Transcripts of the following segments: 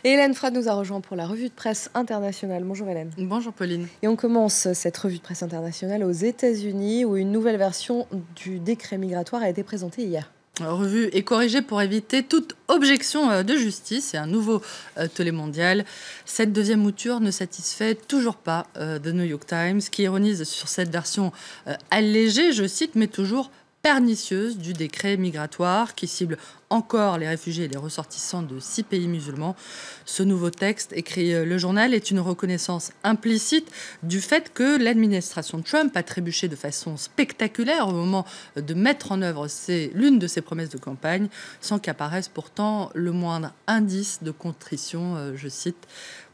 Et Hélène Frade nous a rejoint pour la revue de presse internationale. Bonjour Hélène. Bonjour Pauline. Et on commence cette revue de presse internationale aux États-Unis où une nouvelle version du décret migratoire a été présentée hier. Revue et corrigée pour éviter toute objection de justice et un nouveau tollé mondial. Cette deuxième mouture ne satisfait toujours pas The New York Times, qui ironise sur cette version allégée, je cite, mais toujours pernicieuse du décret migratoire qui cible encore les réfugiés et les ressortissants de 6 pays musulmans. Ce nouveau texte, écrit le journal, est une reconnaissance implicite du fait que l'administration Trump a trébuché de façon spectaculaire au moment de mettre en œuvre l'une de ses promesses de campagne, sans qu'apparaisse pourtant le moindre indice de contrition, je cite.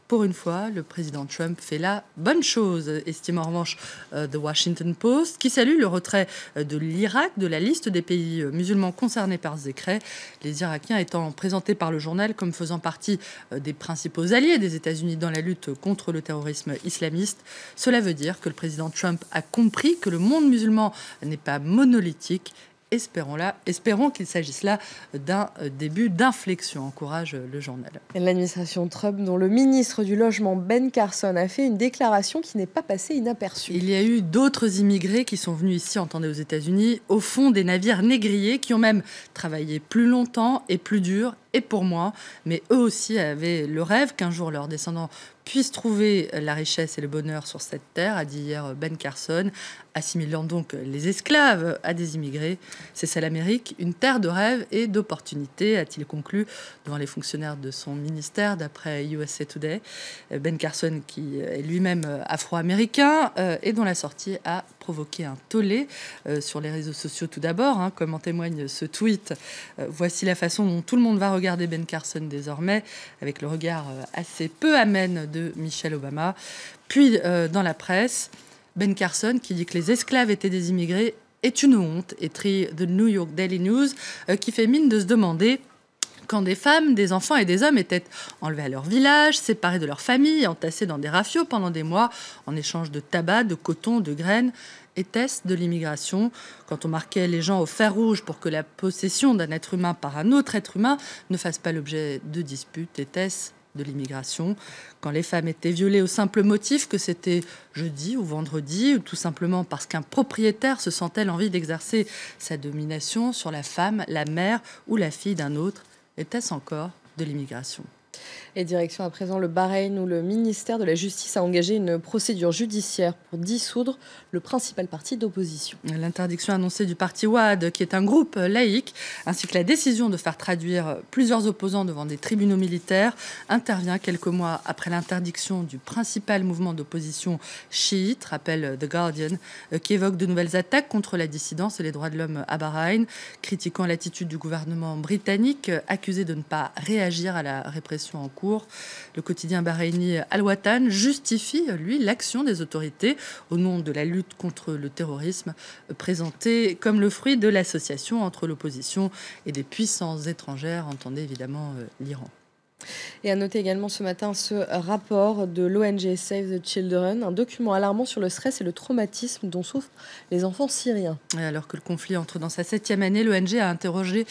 Pour une fois, le président Trump fait la bonne chose, estime en revanche The Washington Post, qui salue le retrait de l'Irak de la liste des pays musulmans concernés par ce décret, les Irakiens étant présentés par le journal comme faisant partie des principaux alliés des États-Unis dans la lutte contre le terrorisme islamiste. Cela veut dire que le président Trump a compris que le monde musulman n'est pas monolithique. Espérons qu'il s'agisse là d'un début d'inflexion, encourage le journal. L'administration Trump, dont le ministre du Logement Ben Carson a fait une déclaration qui n'est pas passée inaperçue. Il y a eu d'autres immigrés qui sont venus ici, entendez, aux États-Unis, au fond des navires négriers, qui ont même travaillé plus longtemps et plus dur et pour moi, mais eux aussi avaient le rêve qu'un jour leurs descendants puissent trouver la richesse et le bonheur sur cette terre, a dit hier Ben Carson, assimilant donc les esclaves à des immigrés. C'est ça l'Amérique, une terre de rêve et d'opportunités, a-t-il conclu devant les fonctionnaires de son ministère, d'après USA Today. Ben Carson, qui est lui-même afro-américain et dont la sortie a provoqué un tollé sur les réseaux sociaux tout d'abord, comme en témoigne ce tweet. Voici la façon dont tout le monde va regarder Ben Carson désormais, avec le regard assez peu amène de Michelle Obama. Puis dans la presse, Ben Carson qui dit que les esclaves étaient des immigrés est une honte, écrit The New York Daily News, qui fait mine de se demander quand des femmes, des enfants et des hommes étaient enlevés à leur village, séparés de leur famille, entassés dans des rafiaux pendant des mois en échange de tabac, de coton, de graines. Était-ce de l'immigration? Quand on marquait les gens au fer rouge pour que la possession d'un être humain par un autre être humain ne fasse pas l'objet de disputes, était-ce de l'immigration? Quand les femmes étaient violées au simple motif que c'était jeudi ou vendredi, ou tout simplement parce qu'un propriétaire se sentait l'envie d'exercer sa domination sur la femme, la mère ou la fille d'un autre, était-ce encore de l'immigration? Et direction à présent le Bahreïn où le ministère de la Justice a engagé une procédure judiciaire pour dissoudre le principal parti d'opposition. L'interdiction annoncée du parti Ouad, qui est un groupe laïque, ainsi que la décision de faire traduire plusieurs opposants devant des tribunaux militaires, intervient quelques mois après l'interdiction du principal mouvement d'opposition chiite, rappelle The Guardian, qui évoque de nouvelles attaques contre la dissidence et les droits de l'homme à Bahreïn, critiquant l'attitude du gouvernement britannique, accusé de ne pas réagir à la répression en cours. Le quotidien bahreïni Al-Watan justifie, lui, l'action des autorités au nom de la lutte contre le terrorisme, présenté comme le fruit de l'association entre l'opposition et des puissances étrangères, entendez évidemment l'Iran. Et à noter également ce matin ce rapport de l'ONG Save the Children, un document alarmant sur le stress et le traumatisme dont souffrent les enfants syriens. Et alors que le conflit entre dans sa 7e année, l'ONG a interrogé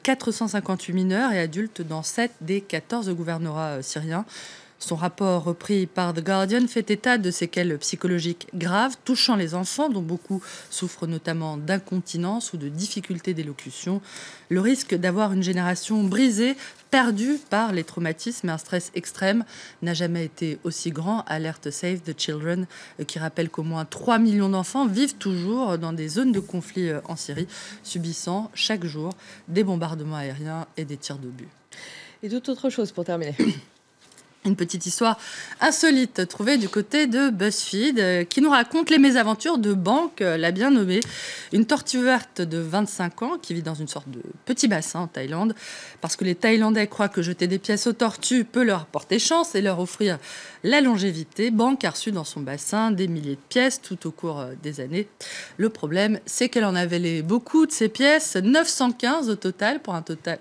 458 mineurs et adultes dans 7 des 14 gouvernorats syriens. Son rapport, repris par The Guardian, fait état de séquelles psychologiques graves touchant les enfants, dont beaucoup souffrent notamment d'incontinence ou de difficultés d'élocution. Le risque d'avoir une génération brisée, perdue par les traumatismes et un stress extrême n'a jamais été aussi grand, alerte Save the Children, qui rappelle qu'au moins 3 millions d'enfants vivent toujours dans des zones de conflit en Syrie, subissant chaque jour des bombardements aériens et des tirs d'obus. Et toute autre chose pour terminer. Une petite histoire insolite trouvée du côté de BuzzFeed qui nous raconte les mésaventures de Bank, la bien nommée, une tortue verte de 25 ans qui vit dans une sorte de petit bassin en Thaïlande parce que les Thaïlandais croient que jeter des pièces aux tortues peut leur porter chance et leur offrir la longévité. Bank a reçu dans son bassin des milliers de pièces tout au cours des années. Le problème, c'est qu'elle en avalait beaucoup de ces pièces, 915 au total, pour un total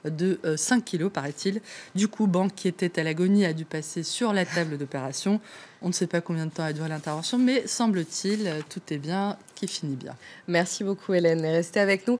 de 5 kilos, paraît-il. Du coup, Bank, qui était à l'agonie, a dû passer sur la table d'opération. On ne sait pas combien de temps a duré l'intervention, mais semble-t-il, tout est bien qui finit bien. Merci beaucoup Hélène, restez avec nous.